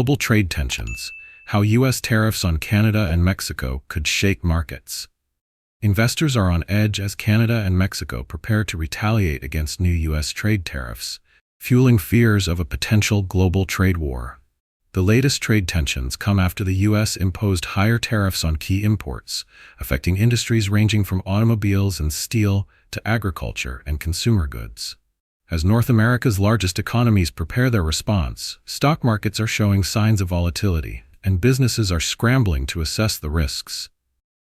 Global trade tensions, how U.S. tariffs on Canada and Mexico could shake markets. Investors are on edge as Canada and Mexico prepare to retaliate against new U.S. trade tariffs, fueling fears of a potential global trade war. The latest trade tensions come after the U.S. imposed higher tariffs on key imports, affecting industries ranging from automobiles and steel to agriculture and consumer goods. As North America's largest economies prepare their response, stock markets are showing signs of volatility, and businesses are scrambling to assess the risks.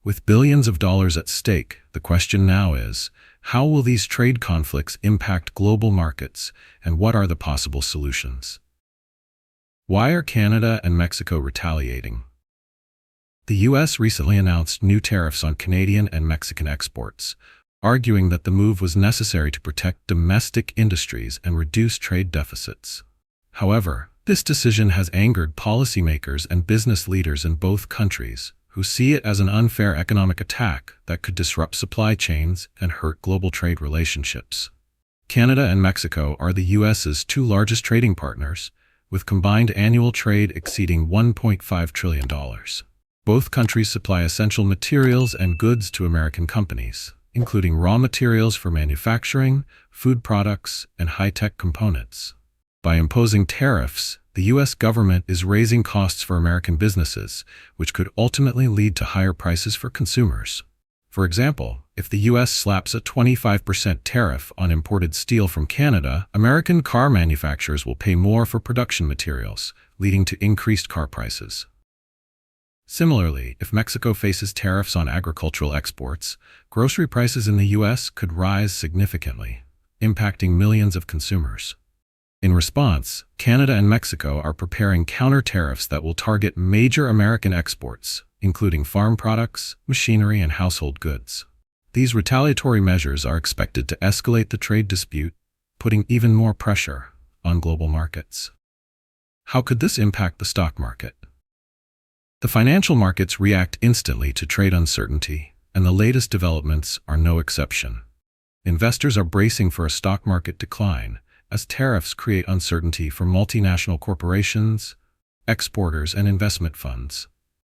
With billions of dollars at stake, the question now is, how will these trade conflicts impact global markets, and what are the possible solutions? Why are Canada and Mexico retaliating? The U.S. recently announced new tariffs on Canadian and Mexican exports, arguing that the move was necessary to protect domestic industries and reduce trade deficits. However, this decision has angered policymakers and business leaders in both countries, who see it as an unfair economic attack that could disrupt supply chains and hurt global trade relationships. Canada and Mexico are the U.S.'s two largest trading partners, with combined annual trade exceeding $1.5 trillion. Both countries supply essential materials and goods to American companies, including raw materials for manufacturing, food products, and high-tech components. By imposing tariffs, the U.S. government is raising costs for American businesses, which could ultimately lead to higher prices for consumers. For example, if the U.S. slaps a 25% tariff on imported steel from Canada, American car manufacturers will pay more for production materials, leading to increased car prices. Similarly, if Mexico faces tariffs on agricultural exports, grocery prices in the U.S. could rise significantly, impacting millions of consumers. In response, Canada and Mexico are preparing counter-tariffs that will target major American exports, including farm products, machinery, and household goods. These retaliatory measures are expected to escalate the trade dispute, putting even more pressure on global markets. How could this impact the stock market? The financial markets react instantly to trade uncertainty, and the latest developments are no exception. Investors are bracing for a stock market decline, as tariffs create uncertainty for multinational corporations, exporters, and investment funds.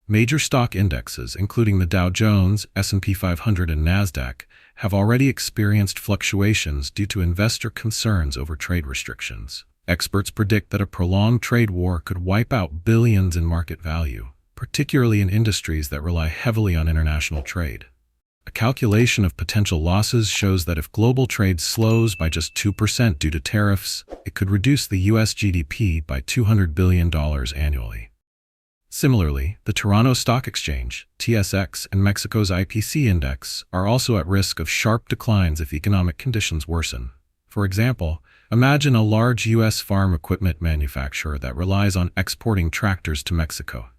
Major stock indexes, including the Dow Jones, S&P 500, and Nasdaq, have already experienced fluctuations due to investor concerns over trade restrictions. Experts predict that a prolonged trade war could wipe out billions in market value, particularly in industries that rely heavily on international trade. A calculation of potential losses shows that if global trade slows by just 2% due to tariffs, it could reduce the U.S. GDP by $200 billion annually. Similarly, the Toronto Stock Exchange, TSX, and Mexico's IPC index are also at risk of sharp declines if economic conditions worsen. For example, imagine a large U.S. farm equipment manufacturer that relies on exporting tractors to Mexico.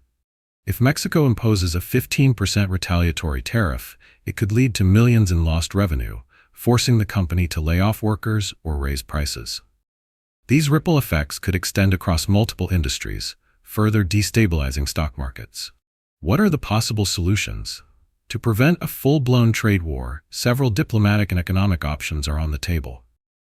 If Mexico imposes a 15% retaliatory tariff, it could lead to millions in lost revenue, forcing the company to lay off workers or raise prices. These ripple effects could extend across multiple industries, further destabilizing stock markets. What are the possible solutions? To prevent a full-blown trade war, several diplomatic and economic options are on the table.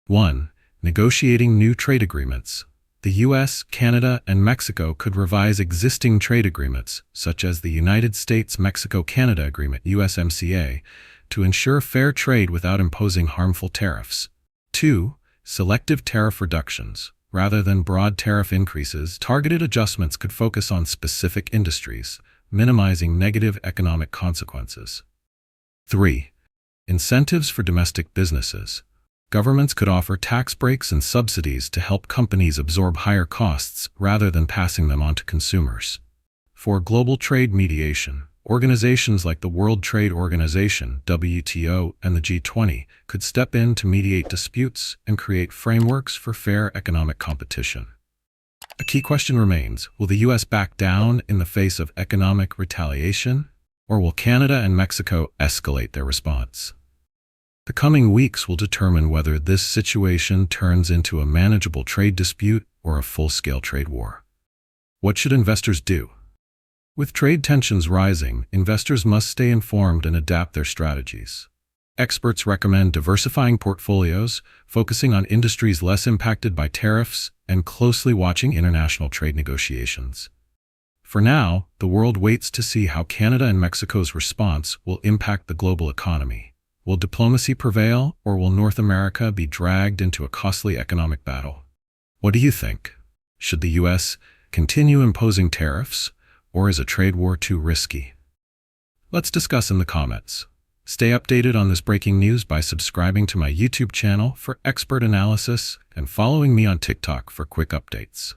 1. Negotiating new trade agreements. The U.S., Canada, and Mexico could revise existing trade agreements, such as the United States-Mexico-Canada Agreement (USMCA), to ensure fair trade without imposing harmful tariffs. 2. Selective tariff reductions. Rather than broad tariff increases, targeted adjustments could focus on specific industries, minimizing negative economic consequences. 3. Incentives for domestic businesses. Governments could offer tax breaks and subsidies to help companies absorb higher costs rather than passing them on to consumers. For global trade mediation, organizations like the World Trade Organization, WTO, and the G20 could step in to mediate disputes and create frameworks for fair economic competition. A key question remains, will the U.S. back down in the face of economic retaliation, or will Canada and Mexico escalate their response? The coming weeks will determine whether this situation turns into a manageable trade dispute or a full-scale trade war. What should investors do? With trade tensions rising, investors must stay informed and adapt their strategies. Experts recommend diversifying portfolios, focusing on industries less impacted by tariffs, and closely watching international trade negotiations. For now, the world waits to see how Canada and Mexico's response will impact the global economy. Will diplomacy prevail, or will North America be dragged into a costly economic battle? What do you think? Should the U.S. continue imposing tariffs, or is a trade war too risky? Let's discuss in the comments. Stay updated on this breaking news by subscribing to my YouTube channel for expert analysis and following me on TikTok for quick updates.